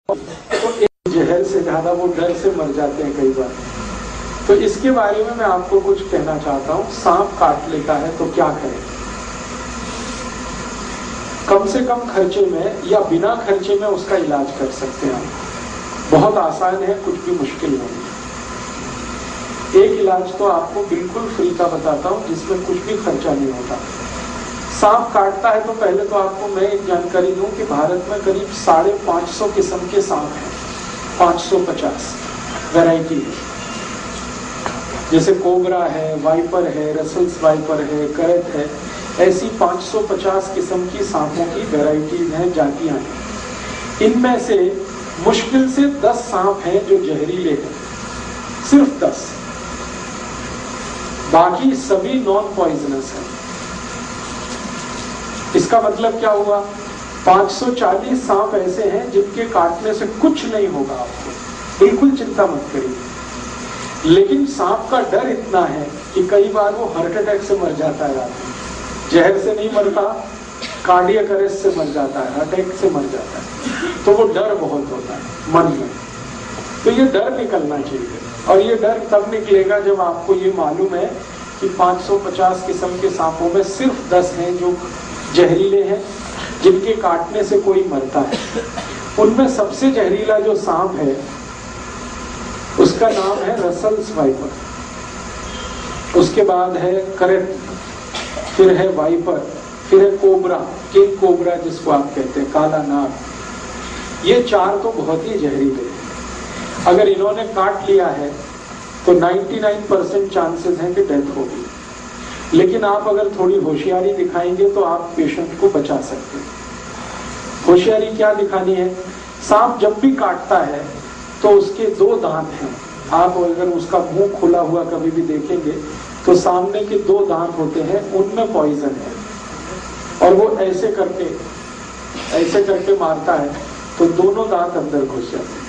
तो एक जहर से ज्यादा वो डर से मर जाते हैं कई बार। तो इसके बारे में मैं आपको कुछ कहना चाहता हूँ। सांप काट लेता है तो क्या करें? कम से कम खर्चे में या बिना खर्चे में उसका इलाज कर सकते हैं। बहुत आसान है, कुछ भी मुश्किल नहीं। एक इलाज तो आपको बिल्कुल फ्री का बताता हूँ जिसमें कुछ भी खर्चा नहीं होता। सांप काटता है तो पहले तो आपको मैं एक जानकारी दूं कि भारत में करीब 550 किस्म के सांप हैं। 550 वैरायटी है, जैसे कोबरा है, वाइपर है, रसल्स वाइपर है, करत है। ऐसी 550 किस्म की सांपों की वैरायटीज हैं, जातियां हैं। इनमें से मुश्किल से 10 सांप हैं जो जहरीले हैं, सिर्फ 10। बाकी सभी नॉन पॉइजनस हैं। इसका मतलब क्या हुआ? 540 सांप ऐसे हैं जिनके काटने से कुछ नहीं होगा आपको, बिल्कुल चिंता मत करिए। लेकिन सांप का डर इतना है कि कई बार वो हार्ट अटैक से मर जाता है आदमी। जहर से नहीं मरता, कार्डियक अरेस्ट से मर जाता है, अटैक से मर जाता है। तो वो डर बहुत होता है मन में। तो ये डर निकलना चाहिए, और ये डर तब निकलेगा जब आपको ये मालूम है कि 550 किस्म के सांपों में सिर्फ 10 हैं जो जहरीले हैं, जिनके काटने से कोई मरता है। उनमें सबसे जहरीला जो सांप है उसका नाम है रसल्स वाइपर, उसके बाद है करट, फिर है वाइपर, फिर है कोबरा, किंग कोबरा जिसको आप कहते हैं, काला नाग। ये 4 तो बहुत ही जहरीले हैं। अगर इन्होंने काट लिया है तो 99% चांसेस हैं कि डेथ होगी। लेकिन आप अगर थोड़ी होशियारी दिखाएंगे तो आप पेशेंट को बचा सकते हैं। होशियारी क्या दिखानी है? सांप जब भी काटता है तो उसके 2 दांत हैं। आप अगर उसका मुंह खुला हुआ कभी भी देखेंगे तो सामने के 2 दांत होते हैं, उनमें पॉइजन है, और वो ऐसे करके मारता है तो दोनों दांत अंदर घुस जाते हैं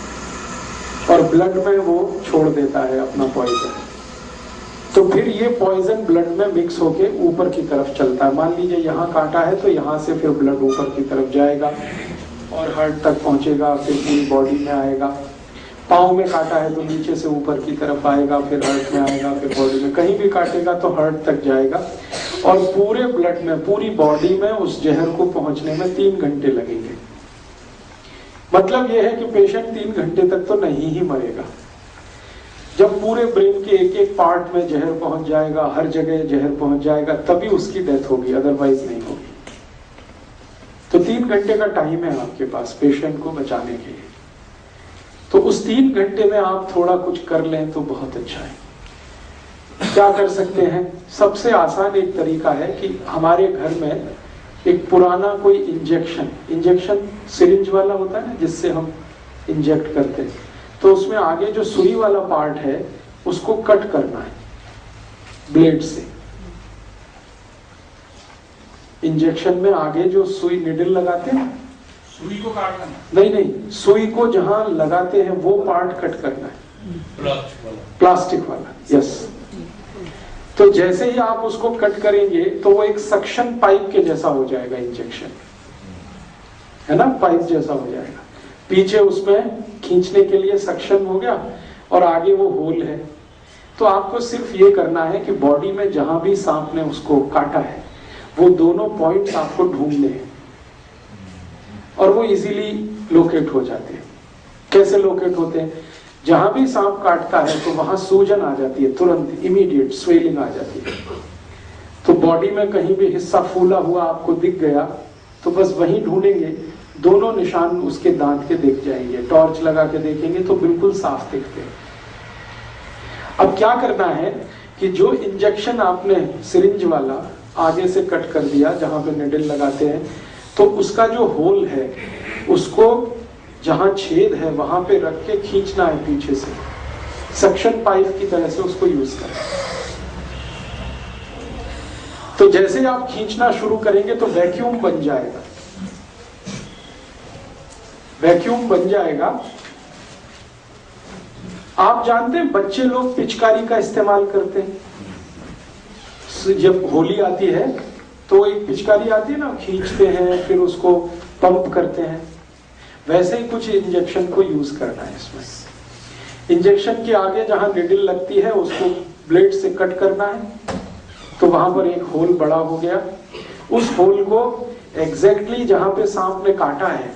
और ब्लड में वो छोड़ देता है अपना पॉइजन। तो फिर ये पॉइजन ब्लड में मिक्स होके ऊपर की तरफ चलता है। मान लीजिए यहाँ काटा है तो यहाँ से फिर ब्लड ऊपर की तरफ जाएगा और हार्ट तक पहुंचेगा, फिर पूरी बॉडी में आएगा। पाँव में काटा है तो नीचे से ऊपर की तरफ आएगा, फिर हार्ट में आएगा, फिर बॉडी में। कहीं भी काटेगा तो हार्ट तक जाएगा, और पूरे ब्लड में, पूरी बॉडी में उस जहर को पहुंचने में 3 घंटे लगेंगे। मतलब यह है कि पेशेंट 3 घंटे तक तो नहीं ही मरेगा। जब पूरे ब्रेन के एक एक पार्ट में जहर पहुंच जाएगा, हर जगह जहर पहुंच जाएगा, तभी उसकी डेथ होगी, अदरवाइज नहीं होगी। तो 3 घंटे का टाइम है आपके पास पेशेंट को बचाने के लिए। तो उस 3 घंटे में आप थोड़ा कुछ कर लें तो बहुत अच्छा है। क्या कर सकते हैं? सबसे आसान एक तरीका है कि हमारे घर में एक पुराना कोई इंजेक्शन सिरिंज वाला होता है ना, जिससे हम इंजेक्ट करते हैं, तो उसमें आगे जो सुई वाला पार्ट है उसको कट करना है ब्लेड से। इंजेक्शन में आगे जो सुई निडल लगाते हैं, सुई को काटना नहीं, सुई को जहां लगाते हैं वो पार्ट कट करना है, प्लास्टिक वाला। यस। तो जैसे ही आप उसको कट करेंगे तो वो एक सक्शन पाइप के जैसा हो जाएगा, इंजेक्शन है ना, पाइप जैसा हो जाएगा। पीछे उसमें खींचने के लिए सक्शन हो गया और आगे वो होल है। तो आपको सिर्फ ये करना है कि बॉडी में जहां भी सांप ने उसको काटा है वो दोनों पॉइंट्स आपको ढूंढने हैं, और वो इजीली लोकेट हो जाते हैं। कैसे लोकेट होते हैं? जहां भी सांप काटता है तो वहां सूजन आ जाती है, तुरंत इमीडिएट स्वेलिंग आ जाती है। तो बॉडी में कहीं भी हिस्सा फूला हुआ आपको दिख गया तो बस वहीं ढूंढेंगे, दोनों निशान उसके दांत के दिख जाएंगे। टॉर्च लगा के देखेंगे तो बिल्कुल साफ दिखते हैं। अब क्या करना है कि जो इंजेक्शन आपने सिरिंज वाला आगे से कट कर दिया जहां पे निडल लगाते हैं, तो उसका जो होल है उसको जहां छेद है वहां पे रख के खींचना है पीछे से, सक्शन पाइप की तरह से उसको यूज करें। तो जैसे आप खींचना शुरू करेंगे तो वैक्यूम बन जाएगा। वैक्यूम बन जाएगा। आप जानते हैं बच्चे लोग पिचकारी का इस्तेमाल करते हैं। जब होली आती है तो एक पिचकारी आती है ना, खींचते हैं, फिर उसको पंप करते हैं। वैसे ही कुछ इंजेक्शन को यूज करना है इसमें। इंजेक्शन के आगे जहां निडल लगती है उसको ब्लेड से कट करना है, तो वहां पर एक होल बड़ा हो गया। उस होल को एग्जैक्टली जहां पे सांप ने काटा है,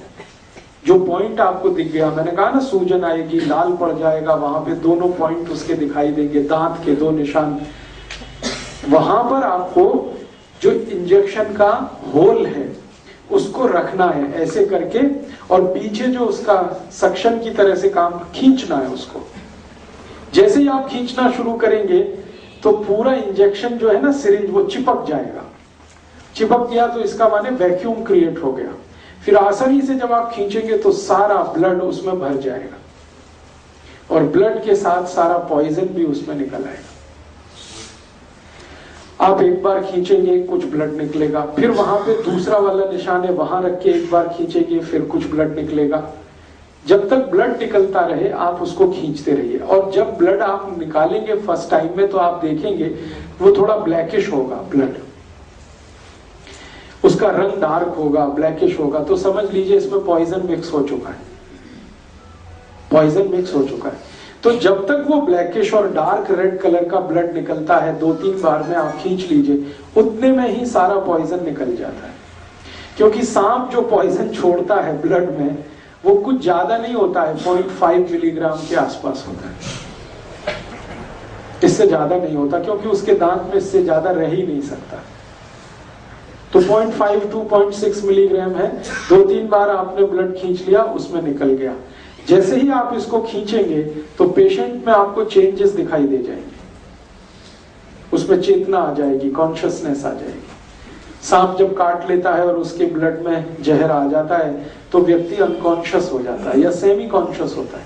जो पॉइंट आपको दिख गया, मैंने कहा ना सूजन आएगी, लाल पड़ जाएगा, वहां पे दोनों पॉइंट उसके दिखाई देंगे, दांत के 2 निशान, वहां पर आपको जो इंजेक्शन का होल है उसको रखना है ऐसे करके, और पीछे जो उसका सक्शन की तरह से काम खींचना है उसको। जैसे ही आप खींचना शुरू करेंगे तो पूरा इंजेक्शन जो है ना सिरिंज वो चिपक जाएगा। चिपक गया तो इसका माने वैक्यूम क्रिएट हो गया। फिर आसानी से जब आप खींचेंगे तो सारा ब्लड उसमें भर जाएगा, और ब्लड के साथ सारा पॉइजन भी उसमें निकल आएगा। आप एक बार खींचेंगे कुछ ब्लड निकलेगा, फिर वहां पे दूसरा वाला निशान है, वहां रख के एक बार खींचेंगे फिर कुछ ब्लड निकलेगा। जब तक ब्लड निकलता रहे आप उसको खींचते रहिए, और जब ब्लड आप निकालेंगे फर्स्ट टाइम में तो आप देखेंगे वो थोड़ा ब्लैकिश होगा, ब्लड उसका रंग डार्क होगा, ब्लैकिश होगा, तो समझ लीजिए इसमें पॉइजन मिक्स हो चुका है, पॉइजन मिक्स हो चुका है। तो जब तक वो ब्लैकिश और डार्क रेड कलर का ब्लड निकलता है, 2-3 बार में आप खींच लीजिए, उतने में ही सारा पॉइजन निकल जाता है। क्योंकि सांप जो पॉइजन छोड़ता है ब्लड में वो कुछ ज्यादा नहीं होता है, 0.5 मिलीग्राम के आसपास होता है, इससे ज्यादा नहीं होता, क्योंकि उसके दांत में इससे ज्यादा रह ही नहीं सकता। तो 0.5 to 0.6 मिलीग्राम है। 2-3 बार आपने ब्लड खींच लिया, उसमें निकल गया। जैसे ही आप इसको खींचेंगे तो पेशेंट में आपको चेंजेस दिखाई दे जाएंगे, उसमें चेतना आ जाएगी, कॉन्शियसनेस आ जाएगी। सांप जब काट लेता है और उसके ब्लड में जहर आ जाता है तो व्यक्ति अनकॉन्शियस हो जाता है या सेमी कॉन्शियस होता है।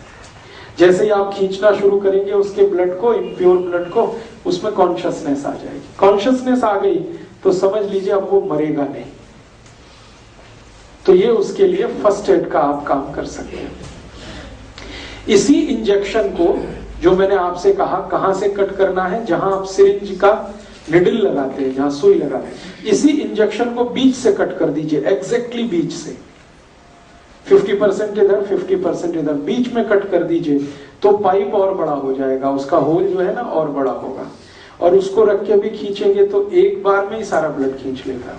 जैसे ही आप खींचना शुरू करेंगे उसके ब्लड को, इम्प्योर ब्लड को, उसमें कॉन्शियसनेस आ जाएगी। कॉन्शियसनेस आ गई तो समझ लीजिए अब वो मरेगा नहीं। तो ये उसके लिए फर्स्ट एड का आप काम कर सकते हैं। इसी इंजेक्शन को जो मैंने आपसे कहा कहां से कट करना है, जहां आप सिरिंज का निडल लगाते हैं, जहां सुई लगाते हैं, इसी इंजेक्शन को बीच से कट कर दीजिए, एग्जैक्टली बीच से, 50% इधर 50% इधर, बीच में कट कर दीजिए तो पाइप और बड़ा हो जाएगा, उसका होल जो है ना और बड़ा होगा। और उसको रख के भी खींचेंगे तो एक बार में ही सारा ब्लड खींच लेगा।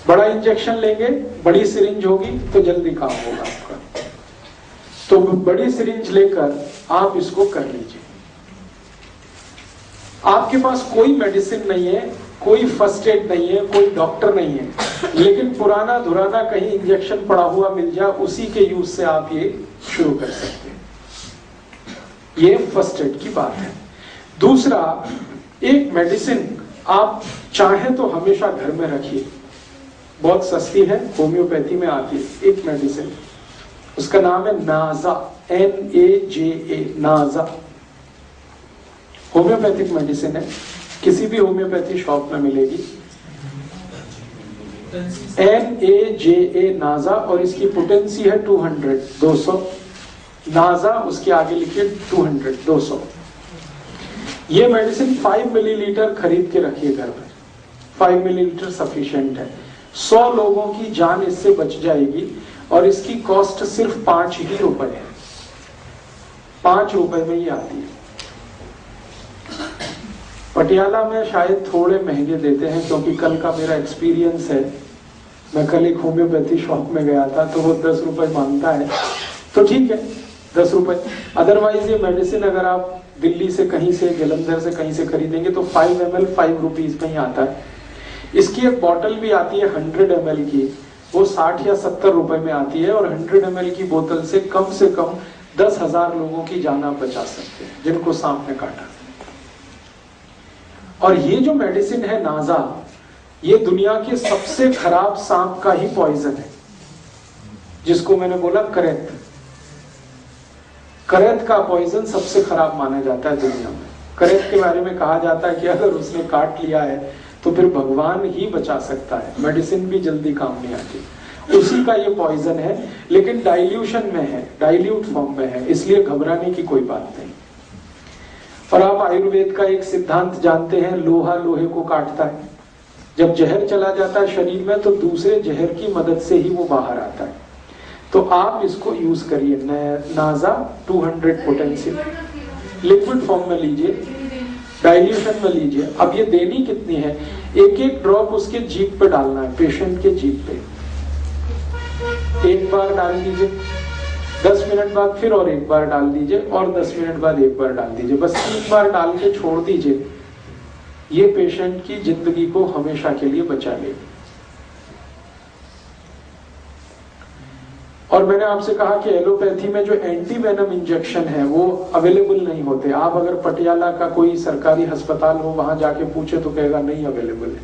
बड़ा इंजेक्शन लेंगे, बड़ी सिरिंज होगी तो जल्दी काम होगा आपका। तो बड़ी सिरिंज लेकर आप इसको कर लीजिए। आपके पास कोई मेडिसिन नहीं है, कोई फर्स्ट एड नहीं है, कोई डॉक्टर नहीं है, लेकिन पुराना धुराना कहीं इंजेक्शन पड़ा हुआ मिल जाए, उसी के यूज से आप ये शुरू कर सकते हैं। ये फर्स्ट एड की बात है। दूसरा, एक मेडिसिन आप चाहें तो हमेशा घर में रखिए, बहुत सस्ती है, होम्योपैथी में आती है एक मेडिसिन, उसका नाम है नाजा, NAJA, नाजा। होम्योपैथिक मेडिसिन है, किसी भी होम्योपैथी शॉप में मिलेगी। NAJA, नाजा, और इसकी पोटेंसी है 200। नाजा उसके आगे लिखिए 200। ये मेडिसिन 5 मिलीलीटर खरीद के रखिए घर में, 5 मिलीलीटर सफिशिएंट है। 100 लोगों की जान इससे बच जाएगी, और इसकी कॉस्ट सिर्फ 5 ही रुपए है, 5 रुपए में ही आती है। पटियाला में शायद थोड़े महंगे देते हैं, क्योंकि कल का मेरा एक्सपीरियंस है, मैं कल एक होम्योपैथी शॉप में गया था तो वो 10 रुपए मांगता है, तो ठीक है 10 रुपए। अदरवाइज ये मेडिसिन अगर आप दिल्ली से कहीं से, जलंधर से कहीं से खरीदेंगे तो 5 ml 5 रुपीज में ही आता है। इसकी एक बॉटल भी आती है 100 ml की, वो 60 या 70 रुपए में आती है, और 100 ml की बोतल से कम 10,000 लोगों की जान आप बचा सकते हैं जिनको सांप ने काटा। और ये जो मेडिसिन है नाजा, ये दुनिया के सबसे खराब सांप का ही पॉइजन है, जिसको मैंने बोला करेत। करेत का पॉइजन सबसे खराब माना जाता है दुनिया में। करेत के बारे में कहा जाता है कि अगर उसने काट लिया है तो फिर भगवान ही बचा सकता है, मेडिसिन भी जल्दी काम नहीं आती। उसी का ये पॉइजन है, लेकिन डाइल्यूशन में है, डाइल्यूट फॉर्म में है, इसलिए घबराने की कोई बात नहीं। और आप आयुर्वेद का एक सिद्धांत जानते हैं, लोहा लोहे को काटता है। जब जहर चला जाता है शरीर में तो दूसरे जहर की मदद से ही वो बाहर आता है। तो आप इसको यूज करिए, नाजा 200 पोटेंसी, लिक्विड फॉर्म में लीजिए, डाइल्यूशन में लीजिए। अब ये देनी कितनी है, एक एक ड्रॉप उसके जीभ पे डालना है, पेशेंट के जीभ पे। एक बार डाल दीजिए, 10 मिनट बाद फिर और एक बार डाल दीजिए, और 10 मिनट बाद एक बार डाल दीजिए, बस 3 बार डाल के छोड़ दीजिए। ये पेशेंट की जिंदगी को हमेशा के लिए बचा लेगी। और मैंने आपसे कहा कि एलोपैथी में जो एंटी वेनम इंजेक्शन है वो अवेलेबल नहीं होते। आप अगर पटियाला का कोई सरकारी अस्पताल हो, वहां जाके पूछे तो कहेगा नहीं अवेलेबल है,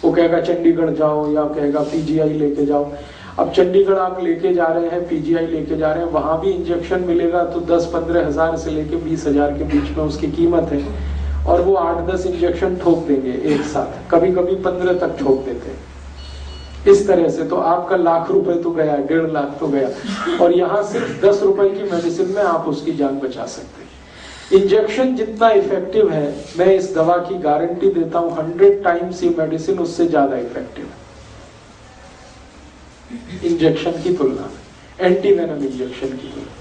वो कहेगा चंडीगढ़ जाओ या कहेगा पीजीआई लेके जाओ। अब चंडीगढ़ आप लेके जा रहे हैं, पीजीआई लेके जा रहे हैं, वहां भी इंजेक्शन मिलेगा तो 10-15 हजार से लेके 20 हजार के बीच में उसकी कीमत है, और वो 8-10 इंजेक्शन ठोक देंगे एक साथ, कभी कभी 15 तक ठोक देते हैं। इस तरह से तो आपका लाख रुपए तो गया, 1.5 लाख तो गया, और यहाँ सिर्फ 10 रुपए की मेडिसिन में आप उसकी जान बचा सकते हैं। इंजेक्शन जितना इफेक्टिव है, मैं इस दवा की गारंटी देता हूं 100 टाइम्स ये मेडिसिन उससे ज्यादा इफेक्टिव है इंजेक्शन की तुलना में, एंटी वेनम इंजेक्शन की तुलना।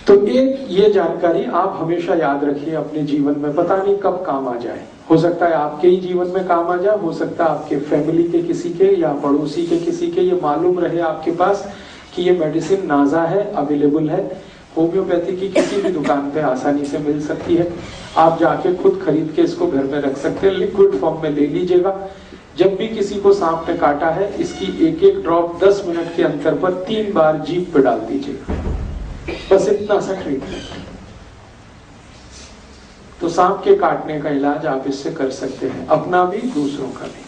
तो एक ये जानकारी आप हमेशा याद रखिए अपने जीवन में, पता नहीं कब काम आ जाए। हो सकता है आपके ही जीवन में काम आ जाए, हो सकता है आपके फैमिली के किसी के या पड़ोसी के किसी के ये मालूम रहे आपके पास कि ये मेडिसिन नाजा है, अवेलेबल है, होम्योपैथी की किसी भी दुकान पे आसानी से मिल सकती है। आप जाके खुद खरीद के इसको घर में रख सकते हैं, लिक्विड फॉर्म में ले लीजिएगा। जब भी किसी को सांप ने काटा है, इसकी एक एक ड्रॉप 10 मिनट के अंतर पर 3 बार जीभ पे डाल दीजिएगा, बस इतना सा ट्रीटमेंट। तो सांप के काटने का इलाज आप इससे कर सकते हैं, अपना भी दूसरों का भी।